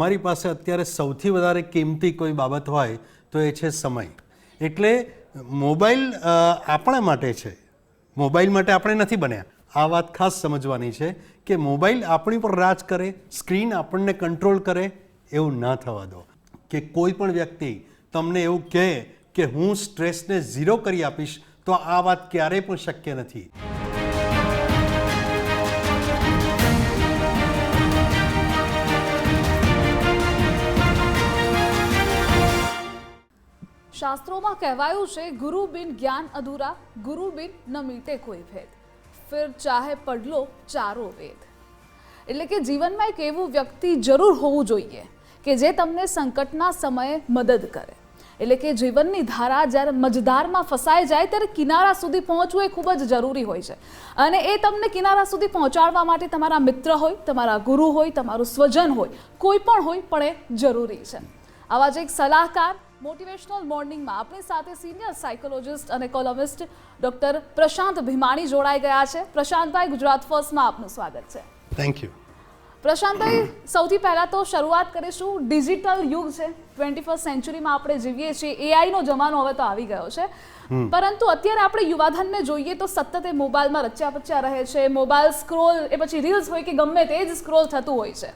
તમારી પાસે અત્યારે સૌથી વધારે કિંમતી કોઈ બાબત હોય તો એ છે સમય. એટલે મોબાઈલ આપણા માટે છે, મોબાઈલ માટે આપણે નથી બન્યા. આ વાત ખાસ સમજવાની છે કે મોબાઈલ આપણી પર રાજ કરે, સ્ક્રીન આપણને કંટ્રોલ કરે, એવું ના થવા દો. કે કોઈ પણ વ્યક્તિ તમને એવું કહે કે હું સ્ટ્રેસને ઝીરો કરી આપીશ, તો આ વાત ક્યારેય પણ શક્ય નથી. શાસ્ત્રોમાં કહેવાયું છે, ગુરુ બિન જ્ઞાન અધૂરા, ગુરુ બિન ન મીટે કોઈ ભેદ, ફિર ચાહે પઢ લો ચારો વેદ. એટલે કે જીવનમાં એક એવું વ્યક્તિ જરૂર હોવું જોઈએ કે જે તમને સંકટના સમયે મદદ કરે. એટલે કે જીવનની ધારા જ્યારે મજધારમાં ફસાઈ જાય ત્યારે કિનારા સુધી પહોંચવું એ ખૂબ જ જરૂરી હોય છે. અને એ તમને કિનારા સુધી પહોંચાડવા માટે તમારા મિત્ર હોય, તમારા ગુરુ હોય, તમારું સ્વજન હોય, કોઈ પણ હોય, પણ એ જરૂરી છે. આવા જ એક સલાહકાર મોટિવેશનલ મોર્નિંગમાં આપણી સાથે સિનિયર સાયકોલોજિસ્ટ અને કોલમિસ્ટ ડૉક્ટર પ્રશાંત ભીમાણી જોડાઈ ગયા છે. પ્રશાંતભાઈ, ગુજરાત ફર્સ્ટમાં આપનું સ્વાગત છે. Thank you. પ્રશાંતભાઈ, સૌથી પહેલાં તો શરૂઆત કરીશું. ડિજિટલ યુગ છે, 21st સેન્ચુરીમાં આપણે જીવીએ છીએ, એઆઈનો જમાનો હવે તો આવી ગયો છે. પરંતુ અત્યારે આપણે યુવાધનને જોઈએ તો સતત એ મોબાઈલમાં રચ્યા પચ્યા રહે છે. મોબાઈલ સ્ક્રોલ, એ પછી રીલ્સ હોય કે ગમે તે જ સ્ક્રોલ થતું હોય છે.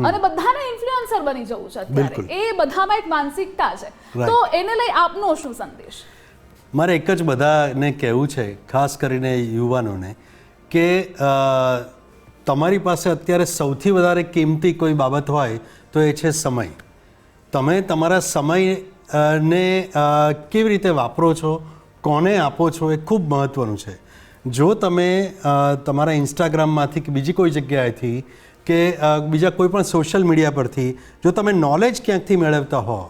અને બધાને ઇન્ફ્લુએન્સર બની જવું છે અત્યારે. એ બધામાં એક માનસિકતા છે. તો એને લઈ આપનો શું સંદેશ? મારે એક જ બધાને કહેવું છે, ખાસ કરીને યુવાનોને, કે તમારી પાસે અત્યારે સૌથી વધારે કિંમતી કોઈ બાબત હોય તો એ છે સમય. તમે તમારા સમયને કેવી રીતે વાપરો છો, કોને આપો છો, એ ખૂબ મહત્ત્વનું છે. જો તમે તમારા ઇન્સ્ટાગ્રામમાંથી કે બીજી કોઈ જગ્યાએથી કે બીજા કોઈ પણ સોશિયલ મીડિયા પરથી જો તમે નોલેજ ક્યાંકથી મેળવતા હો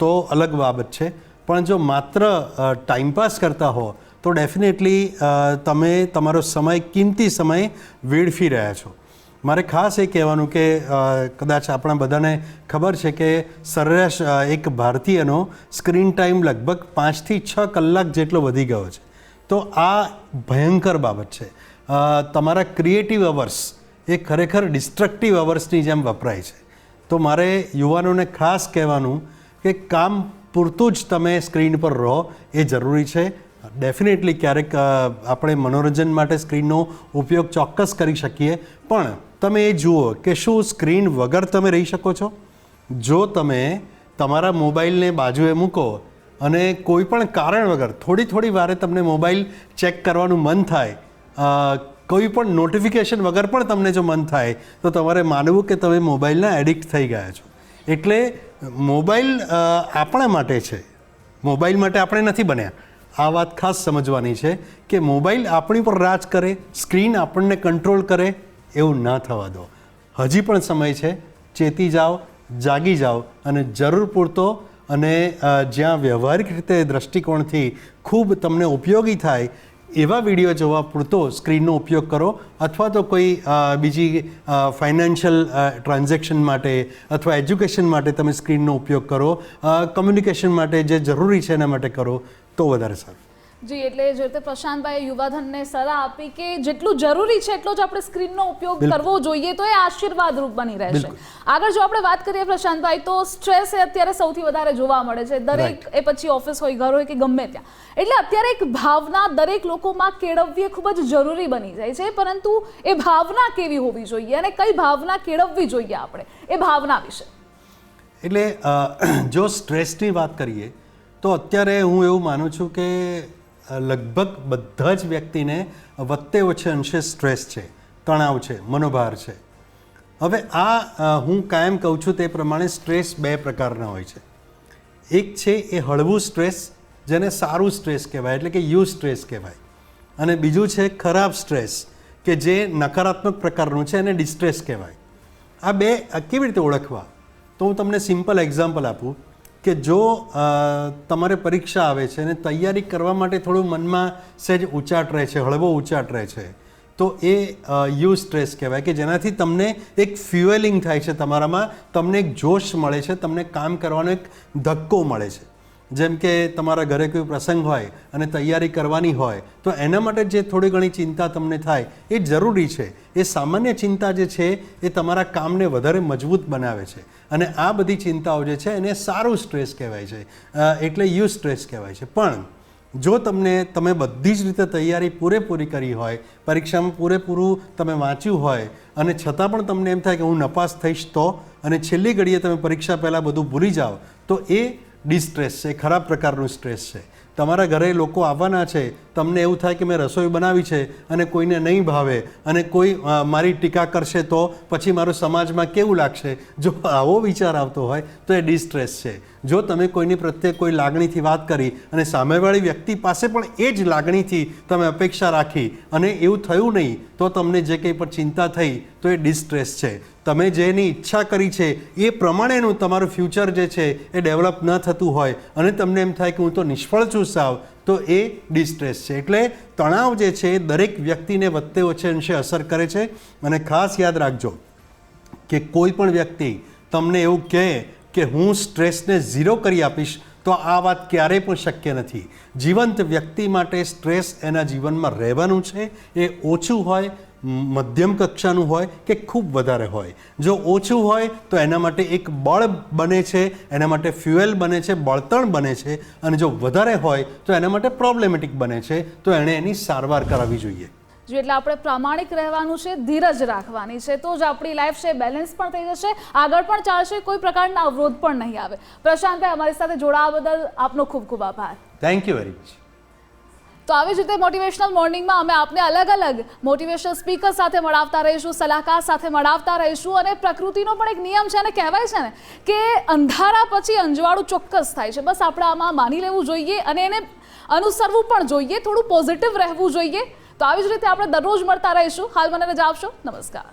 તો અલગ બાબત છે. પણ જો માત્ર ટાઈમપાસ કરતા હો તો ડેફિનેટલી તમે તમારો સમય, કિંમતી સમય વેડફી રહ્યા છો. મારે ખાસ એ કહેવાનું કે કદાચ આપણા બધાને ખબર છે કે સરેરાશ એક ભારતીયનો સ્ક્રીન ટાઈમ લગભગ 5 થી 6 કલાક જેટલો વધી ગયો છે. તો આ ભયંકર બાબત છે. તમારા ક્રિએટિવ અવર્સ એ ખરેખર ડિસ્ટ્રક્ટિવ અવર્સની જેમ વપરાય છે. તો મારે યુવાનોને ખાસ કહેવાનું કે કામ પૂરતું જ તમે સ્ક્રીન પર રહો, એ જરૂરી છે. ડેફિનેટલી ક્યારેક આપણે મનોરંજન માટે સ્ક્રીનનો ઉપયોગ ચોક્કસ કરી શકીએ, પણ તમે એ જુઓ કે શું સ્ક્રીન વગર તમે રહી શકો છો? જો તમે તમારા મોબાઈલને બાજુએ મૂકો અને કોઈ પણ કારણ વગર થોડી વારે તમને મોબાઈલ ચેક કરવાનું મન થાય, કોઈ પણ નોટિફિકેશન વગર પણ તમને જો મન થાય, તો તમારે માનવું કે તમે મોબાઈલના એડિક્ટ થઈ ગયા છો. એટલે મોબાઈલ આપણા માટે છે, મોબાઈલ માટે આપણે નથી બન્યા. આ વાત ખાસ સમજવાની છે કે મોબાઈલ આપણી પર રાજ કરે, સ્ક્રીન આપણને કંટ્રોલ કરે, એવું ના થવા દો. હજી પણ સમય છે. ચેતી જાઓ, જાગી જાઓ અને જરૂર પૂરતો અને જ્યાં વ્યવહારિક રીતે દૃષ્ટિકોણથી ખૂબ તમને ઉપયોગી થાય એવા વિડીયો જોવા પૂરતો સ્ક્રીનનો ઉપયોગ કરો. અથવા તો કોઈ બીજી ફાઇનાન્શિયલ ટ્રાન્ઝેક્શન માટે અથવા એજ્યુકેશન માટે તમે સ્ક્રીનનો ઉપયોગ કરો, કમ્યુનિકેશન માટે જે જરૂરી છે એના માટે કરો તો વધારે સારું. જી, એટલે જે રીતે પ્રશાંતભાઈએ યુવાધનને સલાહ આપી કે જેટલું જરૂરી છે એટલો જ આપણે સ્ક્રીનનો ઉપયોગ કરવો જોઈએ, તો એ આશીર્વાદરૂપ બની રહેશે. આગળ જો આપણે વાત કરીએ પ્રશાંતભાઈ, તો સ્ટ્રેસ એ અત્યારે સૌથી વધારે જોવા મળે છે દરેક, એ પછી ઓફિસ હોય, ઘર હોય કે ગમે ત્યાં. એટલે અત્યારે એક ભાવના દરેક લોકોમાં કેળવવી ખૂબ જ જરૂરી બની જાય છે. પરંતુ એ ભાવના કેવી હોવી જોઈએ અને કઈ ભાવના કેળવવી જોઈએ આપણે, એ ભાવના વિશે? એટલે જો સ્ટ્રેસની વાત કરીએ તો અત્યારે હું એવું માનું છું કે લગભગ બધા જ વ્યક્તિને વત્તે ઓછે અંશે સ્ટ્રેસ છે, તણાવ છે, મનોભાર છે. હવે આ હું કાયમ કહું છું તે પ્રમાણે સ્ટ્રેસ 2 પ્રકારના હોય છે. એક છે એ હળવું સ્ટ્રેસ, જેને સારું સ્ટ્રેસ કહેવાય, એટલે કે યુ સ્ટ્રેસ કહેવાય. અને બીજું છે ખરાબ સ્ટ્રેસ, કે જે નકારાત્મક પ્રકારનું છે, એને ડિસ્ટ્રેસ કહેવાય. આ 2 કેવી રીતે ઓળખવા? તો હું તમને સિમ્પલ એક્ઝામ્પલ આપું કે જો તમારે પરીક્ષા આવે છે અને તૈયારી કરવા માટે થોડું મનમાં સહેજ ઉચાટ રહે છે, હળવો ઉચાટ રહે છે, તો એ યુ સ્ટ્રેસ કહેવાય, કે જેનાથી તમને એક ફ્યુએલિંગ થાય છે, તમારામાં તમને એક જોશ મળે છે, તમને કામ કરવાનો એક ધક્કો મળે છે. જેમ કે તમારા ઘરે કોઈ પ્રસંગ હોય અને તૈયારી કરવાની હોય તો એના માટે જે થોડી ઘણી ચિંતા તમને થાય એ જરૂરી છે. એ સામાન્ય ચિંતા જે છે એ તમારા કામને વધારે મજબૂત બનાવે છે. અને આ બધી ચિંતાઓ જે છે એને સારું સ્ટ્રેસ કહેવાય છે, એટલે યુ સ્ટ્રેસ કહેવાય છે. પણ જો તમે બધી જ રીતે તૈયારી પૂરેપૂરી કરી હોય, પરીક્ષામાં પૂરેપૂરું તમે વાંચ્યું હોય અને છતાં પણ તમને એમ થાય કે હું નપાસ થઈશ તો, અને છેલ્લી ઘડીએ તમે પરીક્ષા પહેલાં બધું ભૂલી જાઓ, તો એ ડિસ્ટ્રેસ છે, ખરાબ પ્રકારનું સ્ટ્રેસ છે. તમારા ઘરે લોકો આવવાના છે, તમને એવું થાય કે મેં રસોઈ બનાવી છે અને કોઈને નહીં ભાવે અને કોઈ મારી ટીકા કરશે તો પછી મારું સમાજમાં કેવું લાગશે, જો આવો વિચાર આવતો હોય તો એ ડિસ્ટ્રેસ છે. જો તમે કોઈની પ્રત્યે કોઈ લાગણીથી વાત કરી અને સામેવાળી વ્યક્તિ પાસે પણ એ જ લાગણીથી તમે અપેક્ષા રાખી અને એવું થયું નહીં તો તમને જે કંઈ પણ ચિંતા થઈ તો એ ડિસ્ટ્રેસ છે. તમે જેની ઈચ્છા કરી છે એ પ્રમાણેનું તમારું ફ્યુચર જે છે એ ડેવલપ ન થતું હોય અને તમને એમ થાય કે હું તો નિષ્ફળ છું સાવ, તો એ ડિસ્ટ્રેસ છે. એટલે તણાવ જે છે એ દરેક વ્યક્તિને વત્તે ઓછે અંશે અસર કરે છે. અને ખાસ યાદ રાખજો કે કોઈ પણ વ્યક્તિ તમને એવું કહે કે હું સ્ટ્રેસને ઝીરો કરી આપીશ તો આ વાત ક્યારેય પણ શક્ય નથી. જીવંત વ્યક્તિ માટે સ્ટ્રેસ એના જીવનમાં રહેવાનું છે. એ ઓછું હોય, મધ્યમ કક્ષાનું હોય કે ખૂબ વધારે હોય. જો ઓછું હોય તો એના માટે એક બળ બને છે, એના માટે ફ્યુએલ બને છે, બળતણ બને છે. અને જો વધારે હોય તો એના માટે પ્રોબ્લેમેટિક બને છે, તો એણે એની સારવાર કરાવવી જોઈએ. જો એટલે આપણે પ્રામાણિક રહેવાનું છે, ધીરજ રાખવાની છે, તો જ આપણી લાઈફ છે બેલેન્સ પણ થઈ જશે, આગળ પણ ચાલશે, કોઈ પ્રકારના અવરોધ પણ નહીં આવે. પ્રશાંતભાઈ, અમારી સાથે જોડાવા બદલ આપનો ખૂબ ખૂબ આભાર. Thank you very much. તો આવી જ રીતે મોટિવેશનલ મોર્નિંગમાં અમે આપને અલગ અલગ મોટિવેશનલ સ્પીકર સાથે મળાવતા રહીશું, સલાહકાર સાથે મળાવતા રહીશું. અને પ્રકૃતિનો પણ એક નિયમ છે અને કહેવાય છે ને કે અંધારા પછી અંજવાળું ચોક્કસ થાય છે. બસ આપણે આમાં માની લેવું જોઈએ અને એને અનુસરવું પણ જોઈએ, થોડું પોઝિટિવ રહેવું જોઈએ. તો આવી જ રીતે આપણે દરરોજ મળતા રહીશું. હાલ મને રજા આપશો. નમસ્કાર.